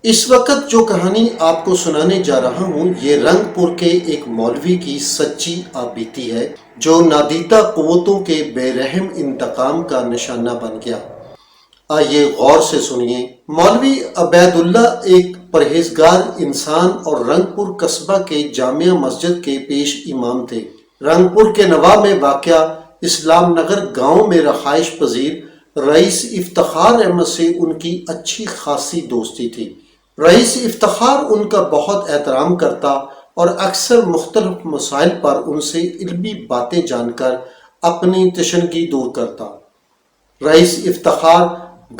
اس وقت جو کہانی آپ کو سنانے جا رہا ہوں یہ رنگ پور کے ایک مولوی کی سچی آبیتی ہے جو نادیدہ قوتوں کے بے رحم انتقام کا نشانہ بن گیا۔ آئیے غور سے سنیے۔ مولوی عبید اللہ ایک پرہیزگار انسان اور رنگ پور قصبہ کے جامع مسجد کے پیش امام تھے۔ رنگ پور کے نواح میں واقع اسلام نگر گاؤں میں رہائش پذیر رئیس افتخار احمد سے ان کی اچھی خاصی دوستی تھی۔ رئیس افتخار ان کا بہت احترام کرتا اور اکثر مختلف مسائل پر ان سے علمی باتیں جان کر اپنی تشنگی دور کرتا۔ رئیس افتخار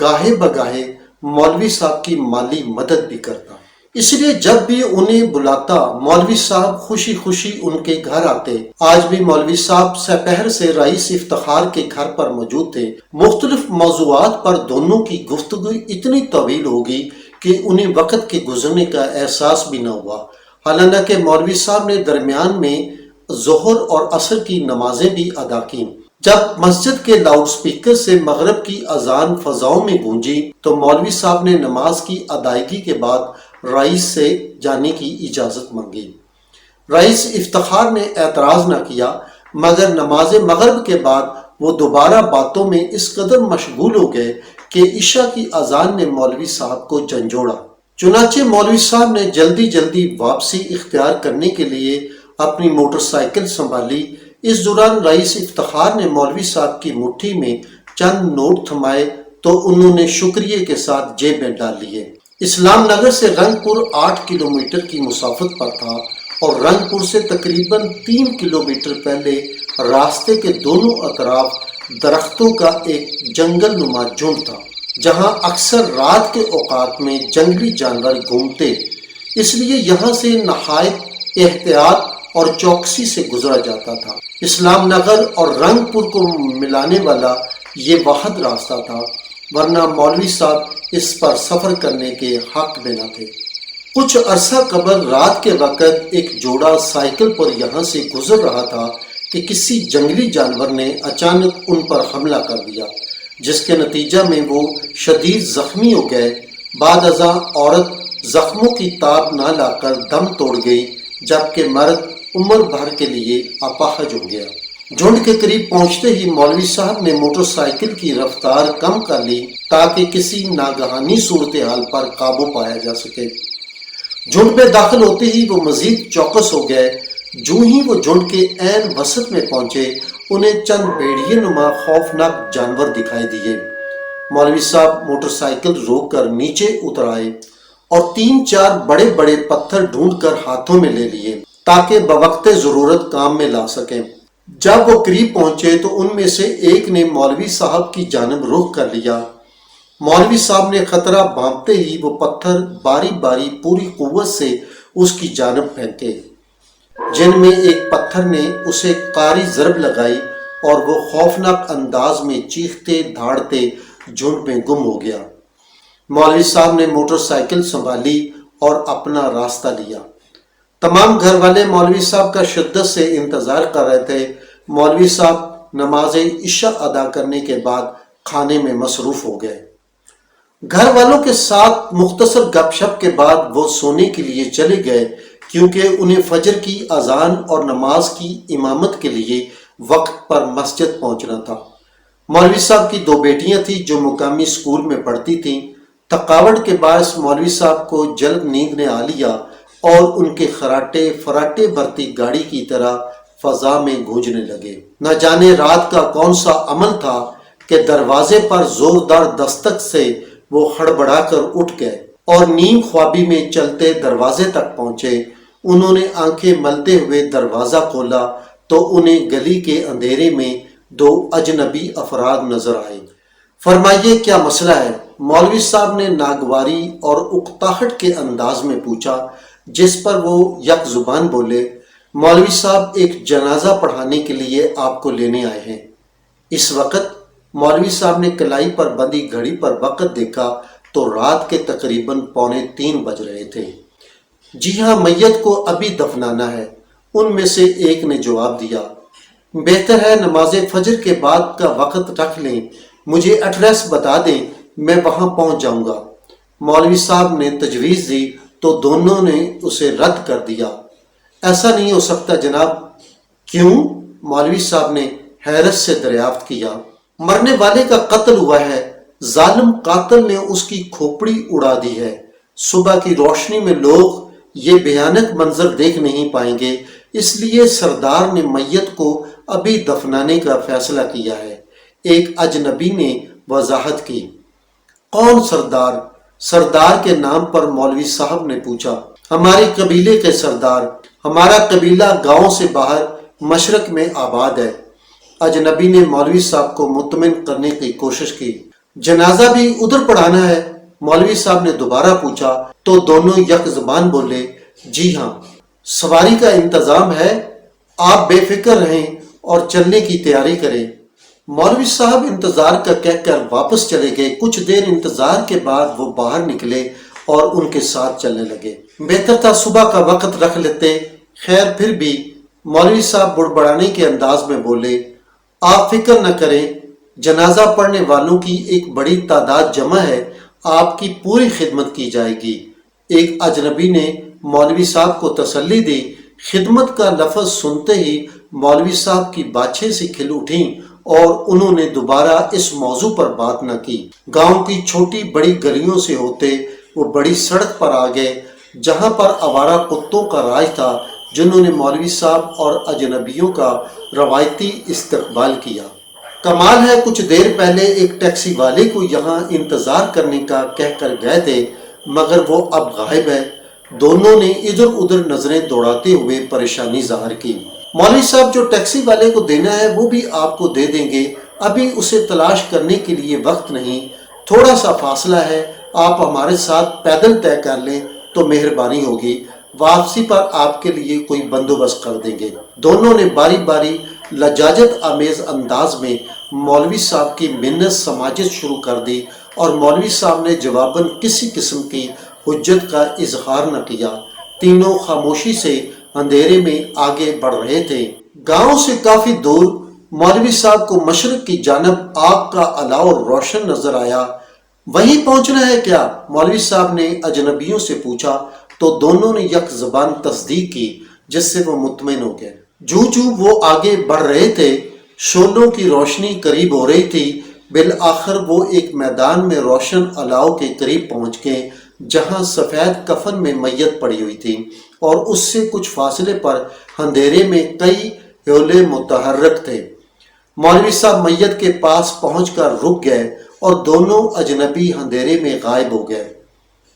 گاہے بگاہے مولوی صاحب کی مالی مدد بھی کرتا، اس لیے جب بھی انہیں بلاتا مولوی صاحب خوشی خوشی ان کے گھر آتے۔ آج بھی مولوی صاحب سپہر سے رئیس افتخار کے گھر پر موجود تھے۔ مختلف موضوعات پر دونوں کی گفتگو اتنی طویل ہوگی کہ انہیں وقت کے گزرنے کا احساس بھی نہ ہوا۔ حالانکہ مولوی صاحب نے درمیان میں ظہر اور عصر کی نمازیں بھی ادا کیں۔ جب مسجد کے لاؤڈ سپیکر سے مغرب کی اذان فضاؤں میں گونجی تو مولوی صاحب نے نماز کی ادائیگی کے بعد رئیس سے جانے کی اجازت مانگی۔ رئیس افتخار نے اعتراض نہ کیا، مگر نماز مغرب کے بعد وہ دوبارہ باتوں میں اس قدر مشغول ہو گئے کہ عشاء کی اذان نے مولوی صاحب کو جھنجھوڑا۔ چنانچہ مولوی صاحب نے جلدی جلدی واپسی اختیار کرنے کے لیے اپنی موٹر سائیکل سنبھالی۔ اس دوران رئیس افتخار نے مولوی صاحب کی مٹھی میں چند نوٹ تھمائے تو انہوں نے شکریہ کے ساتھ جیب میں ڈال لیے۔ اسلام نگر سے رنگ پور 8 کلومیٹر کی مسافت پر تھا اور رنگ پور سے تقریباً 3 کلومیٹر پہلے راستے کے دونوں اطراف درختوں کا ایک جنگل نما جھنڈ تھا، جہاں اکثر رات کے اوقات میں جنگلی جانور گھومتے، اس لیے یہاں سے نہایت احتیاط اور چوکسی سے گزرا جاتا تھا۔ اسلام نگر اور رنگ پور کو ملانے والا یہ واحد راستہ تھا، ورنہ مولوی صاحب اس پر سفر کرنے کے حق میں نہ تھے۔ کچھ عرصہ قبل رات کے وقت ایک جوڑا سائیکل پر یہاں سے گزر رہا تھا کہ کسی جنگلی جانور نے اچانک ان پر حملہ کر دیا، جس کے نتیجہ میں وہ شدید زخمی ہو گئے۔ بعد ازاں عورت زخموں کی تاب نہ لا کر دم توڑ گئی، جبکہ مرد عمر بھر کے لیے اپاہج ہو گیا۔ جھنڈ کے قریب پہنچتے ہی مولوی صاحب نے موٹر سائیکل کی رفتار کم کر لی تاکہ کسی ناگہانی صورتحال پر قابو پایا جا سکے۔ جھنڈ میں داخل ہوتے ہی وہ مزید چوکس ہو گئے۔ جو ہی وہ جھنڈ کے عین وسط میں پہنچے انہیں چند بھیڑیے نما خوفناک جانور دکھائی دیے۔ مولوی صاحب موٹر سائیکل روک کر نیچے اتر آئے اور 3-4 بڑے بڑے پتھر ڈھونڈ کر ہاتھوں میں لے لیے تاکہ بوقت ضرورت کام میں لا سکیں۔ جب وہ قریب پہنچے تو ان میں سے ایک نے مولوی صاحب کی جانب رخ کر لیا۔ مولوی صاحب نے خطرہ بھانپتے ہی وہ پتھر باری باری پوری قوت سے اس کی جانب پھینکے، جن میں ایک پتھر نے اسے قاری ضرب لگائی اور وہ خوفناک انداز میں چیختے دھاڑتے جھنڈ میں گم ہو گیا۔ مولوی صاحب نے موٹر سائیکل سنبھالی اور اپنا راستہ لیا۔ تمام گھر والے مولوی صاحب کا شدت سے انتظار کر رہے تھے۔ مولوی صاحب نماز عشاء ادا کرنے کے بعد کھانے میں مصروف ہو گئے۔ گھر والوں کے ساتھ مختصر گپ شپ کے بعد وہ سونے کے لیے چلے گئے، کیونکہ انہیں فجر کی اذان اور نماز کی امامت کے لیے وقت پر مسجد پہنچنا تھا۔ مولوی صاحب کی 2 بیٹیاں تھیں جو مقامی اسکول میں پڑھتی تھیں۔ تھکاوٹ کے باعث مولوی صاحب کو جلد نیند نے آ لیا اور ان کے خراٹے فراٹے بھرتی گاڑی کی طرح فضا میں گونجنے لگے۔ نہ جانے رات کا کون سا عمل تھا کہ دروازے پر زوردار دستک سے وہ ہڑبڑا کر اٹھ گئے اور نیم خوابی میں چلتے دروازے تک پہنچے۔ انہوں نے آنکھیں ملتے ہوئے دروازہ کھولا تو انہیں گلی کے اندھیرے میں 2 اجنبی افراد نظر آئے۔ فرمائیے کیا مسئلہ ہے؟ مولوی صاحب نے ناگواری اور اکتاہٹ کے انداز میں پوچھا، جس پر وہ یک زبان بولے، مولوی صاحب ایک جنازہ پڑھانے کے لیے آپ کو لینے آئے ہیں۔ اس وقت مولوی صاحب نے کلائی پر بندھی گھڑی پر وقت دیکھا تو رات کے تقریباً 2:45 بج رہے تھے۔ جی ہاں، میت کو ابھی دفنانا ہے، ان میں سے ایک نے جواب دیا۔ بہتر ہے نماز فجر کے بعد کا وقت رکھ لیں، مجھے ایڈریس بتا دیں، میں وہاں پہنچ جاؤں گا۔ مولوی صاحب نے تجویز دی تو دونوں نے اسے رد کر دیا۔ ایسا نہیں ہو سکتا جناب۔ کیوں؟ مولوی صاحب نے حیرت سے دریافت کیا۔ مرنے والے کا قتل ہوا ہے، ظالم قاتل نے اس کی کھوپڑی اڑا دی ہے۔ صبح کی روشنی میں لوگ یہ بھیانک منظر دیکھ نہیں پائیں گے، اس لیے سردار نے میت کو ابھی دفنانے کا فیصلہ کیا ہے۔ ایک اجنبی نے وضاحت کی۔ کون سردار؟ سردار کے نام پر مولوی صاحب نے پوچھا۔ ہمارے قبیلے کے سردار۔ ہمارا قبیلہ گاؤں سے باہر مشرق میں آباد ہے۔ اجنبی نے مولوی صاحب کو مطمئن کرنے کی کوشش کی۔ جنازہ بھی ادھر پڑھانا ہے؟ مولوی صاحب نے دوبارہ پوچھا تو دونوں یک زبان بولے، جی ہاں۔ سواری کا انتظام ہے، آپ بے فکر رہیں اور چلنے کی تیاری کریں۔ مولوی صاحب انتظار کا کہہ کر واپس چلے گئے۔ کچھ دیر انتظار کے بعد وہ باہر نکلے اور ان کے ساتھ چلنے لگے۔ بہتر تھا صبح کا وقت رکھ لیتے، خیر پھر بھی مولوی صاحب بڑبڑانے کے انداز میں بولے، آپ فکر نہ کریں، جنازہ پڑھنے والوں کی ایک بڑی تعداد جمع ہے، آپ کی پوری خدمت کی جائے گی۔ ایک اجنبی نے مولوی صاحب کو تسلی دی۔ خدمت کا لفظ سنتے ہی مولوی صاحب کی باچھیں سی کھل اٹھیں اور انہوں نے دوبارہ اس موضوع پر بات نہ کی۔ گاؤں کی چھوٹی بڑی گلیوں سے ہوتے وہ بڑی سڑک پر آ گئے جہاں پر آوارہ کتوں کا راج تھا، جنہوں نے مولوی صاحب اور اجنبیوں کا روایتی استقبال کیا۔ کمال ہے، کچھ دیر پہلے ایک ٹیکسی والے کو یہاں انتظار کرنے کا کہہ کر گئے تھے مگر وہ اب غائب ہے۔ دونوں نے ادھر ادھر نظریں دوڑاتے ہوئے پریشانی ظاہر کی۔ مولوی صاحب جو ٹیکسی والے کو دینا ہے وہ بھی آپ کو دے دیں گے، ابھی اسے تلاش کرنے کے لیے وقت نہیں، تھوڑا سا فاصلہ ہے، آپ ہمارے ساتھ پیدل طے کر لیں تو مہربانی ہوگی، واپسی پر آپ کے لیے کوئی بندوبست کر دیں گے۔ دونوں نے باری باری لجاجت آمیز انداز میں مولوی صاحب کی منت سماجت شروع کر دی اور مولوی صاحب نے جواباً کسی قسم کی حجت کا اظہار نہ کیا۔ تینوں خاموشی سے اندھیرے میں آگے بڑھ رہے تھے۔ گاؤں سے کافی دور مولوی صاحب کو مشرق کی جانب آگ کا الاؤ روشن نظر آیا۔ وہیں پہنچنا ہے کیا؟ مولوی صاحب نے اجنبیوں سے پوچھا تو دونوں نے یک زبان تصدیق کی، جس سے وہ مطمئن ہو گئے۔ جو وہ آگے بڑھ رہے تھے، شعلوں کی روشنی قریب ہو رہی تھی۔ بالآخر وہ ایک میدان میں روشن الاؤ کے قریب پہنچ گئے جہاں سفید کفن میں میت پڑی ہوئی تھی اور اس سے کچھ فاصلے پر اندھیرے میں کئی حیولے متحرک تھے۔ مولوی صاحب میت کے پاس پہنچ کر رک گئے اور دونوں اجنبی اندھیرے میں غائب ہو گئے۔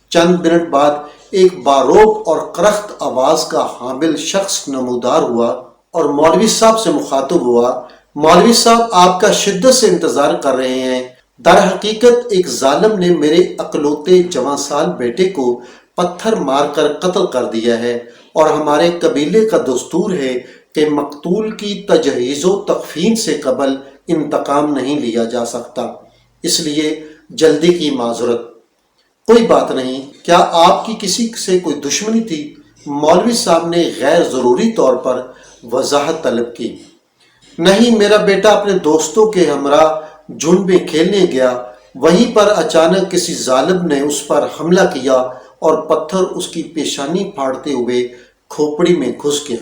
چند منٹ بعد ایک باروب اور کرخت آواز کا حامل شخص نمودار ہوا اور مولوی صاحب سے مخاطب ہوا، مولوی صاحب آپ کا شدت سے انتظار کر رہے ہیں۔ در حقیقت ایک ظالم نے میرے اکلوتے جوان سال بیٹے کو پتھر مار کر قتل کر دیا ہے اور ہمارے قبیلے کا دستور ہے کہ مقتول کی تجہیز و تکفین سے قبل انتقام نہیں لیا جا سکتا، اس لیے جلدی کی معذرت۔ کوئی بات نہیں، کیا آپ کی کسی سے کوئی دشمنی تھی؟ مولوی صاحب نے غیر ضروری طور پر وضاحت طلب کی۔ نہیں، میرا بیٹا اپنے دوستوں کے ہمراہ جھنڈ میں کھیلنے گیا، وہیں پر اچانک کسی ظالم نے اس پر حملہ کیا اور پتھر اس کی پیشانی پھاڑتے ہوئے کھوپڑی میں گھس گیا۔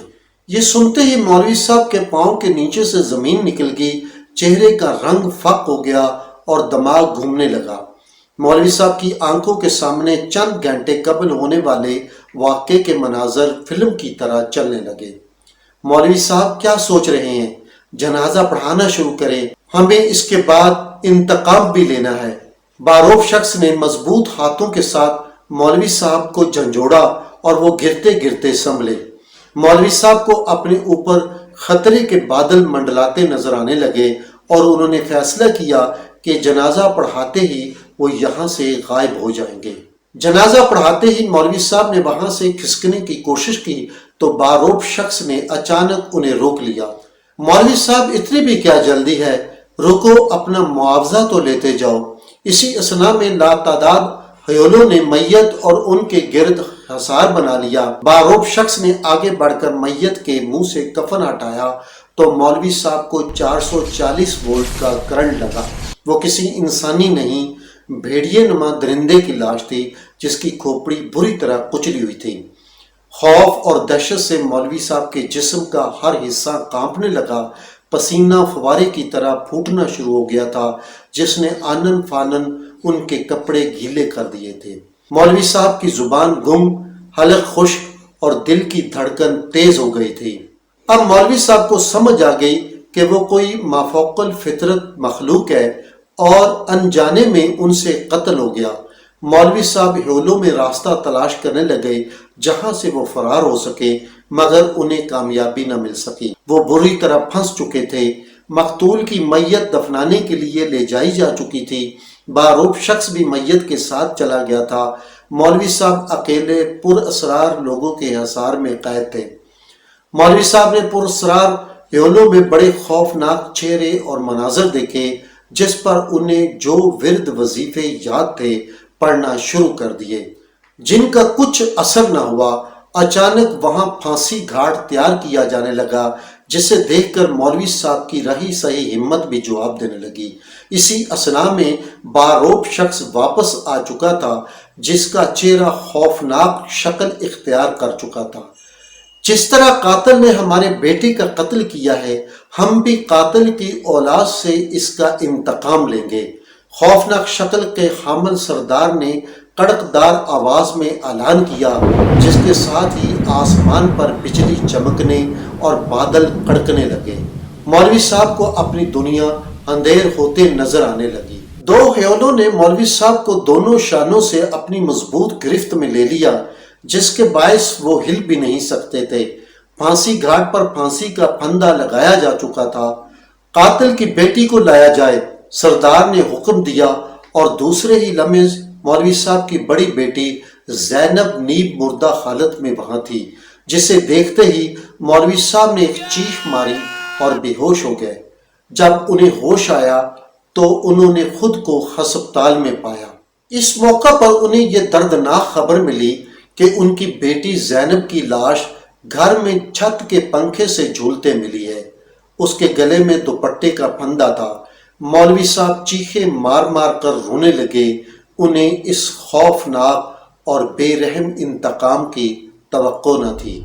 یہ سنتے ہی مولوی صاحب کے پاؤں کے نیچے سے زمین نکل گئی، چہرے کا رنگ فق ہو گیا اور دماغ گھومنے لگا۔ مولوی صاحب کی آنکھوں کے سامنے چند گھنٹے قبل ہونے والے واقعے کے مناظر فلم کی طرح چلنے لگے۔ مولوی صاحب کیا سوچ رہے ہیں؟ جنازہ پڑھانا شروع کریں، ہمیں اس کے بعد انتقام بھی لینا ہے۔ باروب شخص نے مضبوط ہاتھوں کے ساتھ مولوی صاحب کو جھنجھوڑا اور وہ گرتے گرتے سنبھلے۔ مولوی صاحب کو اپنے اوپر خطرے کے بادل منڈلاتے نظر آنے لگے اور انہوں نے فیصلہ کیا کہ جنازہ پڑھاتے ہی وہ یہاں سے غائب ہو جائیں گے۔ جنازہ پڑھاتے ہی مولوی صاحب نے وہاں سے کھسکنے کی کوشش کی تو باروب شخص نے اچانک انہیں روک لیا۔ مولوی صاحب اتنی بھی کیا جلدی ہے، رکو، اپنا معاوضہ تو لیتے جاؤ۔ اسی اثناء میں لاتعداد حیولوں نے میت اور ان کے گرد حصار بنا لیا۔ باروب شخص نے آگے بڑھ کر میت کے منہ سے کفن ہٹایا تو مولوی صاحب کو 440 وولٹ کا کرنٹ لگا۔ وہ کسی انسانی نہیں بھیڑیے نما درندے کی لاش تھی جس کی کھوپڑی بری طرح کچلی ہوئی تھی۔ خوف اور دہشت سے مولوی صاحب کے جسم کا ہر حصہ کانپنے لگا، پسینہ فوارے کی طرح پھوٹنا شروع ہو گیا تھا جس نے آنن فانن ان کے کپڑے گیلے کر دیے تھے۔ مولوی صاحب کی زبان گم، حلق خشک اور دل کی دھڑکن تیز ہو گئی تھی۔ اب مولوی صاحب کو سمجھ آ گئی کہ وہ کوئی مافوق الفطرت مخلوق ہے اور انجانے میں ان سے قتل ہو گیا۔ مولوی صاحب ہیولوں میں راستہ تلاش کرنے لگے جہاں سے وہ فرار ہو سکے، مگر انہیں کامیابی نہ مل سکی۔ وہ بری طرح پھنس چکے تھے۔ مقتول کی میت دفنانے کے لیے لے جائی جا چکی تھی۔ باروب شخص بھی میت کے ساتھ چلا گیا تھا۔ مولوی صاحب اکیلے پر اسرار لوگوں کے حصار میں قید تھے۔ مولوی صاحب نے پر اسرار ہیولوں میں بڑے خوفناک چہرے اور مناظر دیکھے، جس پر انہیں جو ورد وظیفے یاد تھے پڑھنا شروع کر دیے، جن کا کچھ اثر نہ ہوا۔ اچانک وہاں پھانسی گھاٹ تیار کیا جانے لگا، جسے دیکھ کر مولوی صاحب کی رہی سہی ہمت بھی جواب دینے لگی۔ اسی اثناء میں باروب شخص واپس آ چکا تھا، جس کا چہرہ خوفناک شکل اختیار کر چکا تھا۔ جس طرح قاتل نے ہمارے بیٹے کا قتل کیا ہے، ہم بھی قاتل کی اولاد سے اس کا انتقام لیں گے۔ خوفناک شکل کے حامل سردار نے کڑکدار آواز میں اعلان کیا، جس کے ساتھ ہی آسمان پر بجلی چمکنے اور بادل کڑکنے لگے۔ مولوی صاحب کو اپنی دنیا اندھیر ہوتے نظر آنے لگی۔ دو ہیولوں نے مولوی صاحب کو دونوں شانوں سے اپنی مضبوط گرفت میں لے لیا، جس کے باعث وہ ہل بھی نہیں سکتے تھے۔ پھانسی گھاٹ پر پھانسی کا پھندا لگایا جا چکا تھا۔ قاتل کی بیٹی کو لایا جائے، سردار نے حکم دیا، اور دوسرے ہی لمحے مولوی صاحب کی بڑی بیٹی زینب نیب مردہ حالت میں وہاں تھی، جسے دیکھتے ہی مولوی صاحب نے ایک چیخ ماری اور بے ہوش ہو گئے۔ جب انہیں ہوش آیا تو انہوں نے خود کو ہسپتال میں پایا۔ اس موقع پر انہیں یہ دردناک خبر ملی کہ ان کی بیٹی زینب کی لاش گھر میں چھت کے پنکھے سے جھولتے ملی ہے۔ اس کے گلے میں دوپٹے کا پھندا تھا۔ مولوی صاحب چیخے مار مار کر رونے لگے۔ انہیں اس خوفناک اور بے رحم انتقام کی توقع نہ تھی۔